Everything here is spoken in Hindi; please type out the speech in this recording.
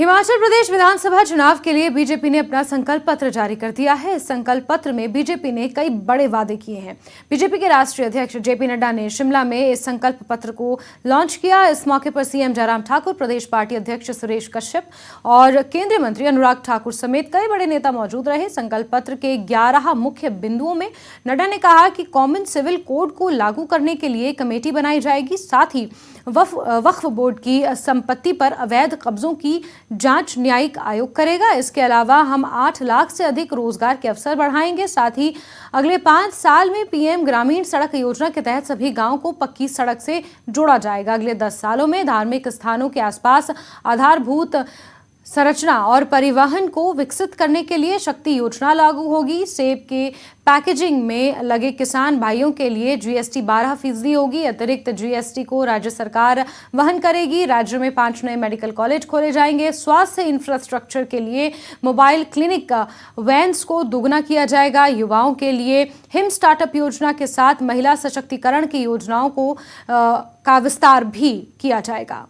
हिमाचल प्रदेश विधानसभा चुनाव के लिए बीजेपी ने अपना संकल्प पत्र जारी कर दिया है। इस संकल्प पत्र में बीजेपी ने कई बड़े वादे किए हैं। बीजेपी के राष्ट्रीय अध्यक्ष जेपी नड्डा ने शिमला में इस संकल्प पत्र को लॉन्च किया। इस मौके पर सीएम जयराम ठाकुर, प्रदेश पार्टी अध्यक्ष सुरेश कश्यप और केंद्रीय मंत्री अनुराग ठाकुर समेत कई बड़े नेता मौजूद रहे। संकल्प पत्र के 11 मुख्य बिंदुओं में नड्डा ने कहा कि कॉमन सिविल कोड को लागू करने के लिए कमेटी बनाई जाएगी। साथ ही वक्फ बोर्ड की संपत्ति पर अवैध कब्जों की जांच न्यायिक आयोग करेगा। इसके अलावा हम 8 लाख से अधिक रोजगार के अवसर बढ़ाएंगे। साथ ही अगले 5 साल में पीएम ग्रामीण सड़क योजना के तहत सभी गांवों को पक्की सड़क से जोड़ा जाएगा। अगले 10 सालों में धार्मिक स्थानों के आसपास आधारभूत संरचना और परिवहन को विकसित करने के लिए शक्ति योजना लागू होगी। सेब के पैकेजिंग में लगे किसान भाइयों के लिए जीएसटी 12% होगी। अतिरिक्त जीएसटी को राज्य सरकार वहन करेगी। राज्य में 5 नए मेडिकल कॉलेज खोले जाएंगे। स्वास्थ्य इंफ्रास्ट्रक्चर के लिए मोबाइल क्लिनिक वैन्स को दोगुना किया जाएगा। युवाओं के लिए हिम स्टार्टअप योजना के साथ महिला सशक्तिकरण की योजनाओं का विस्तार भी किया जाएगा।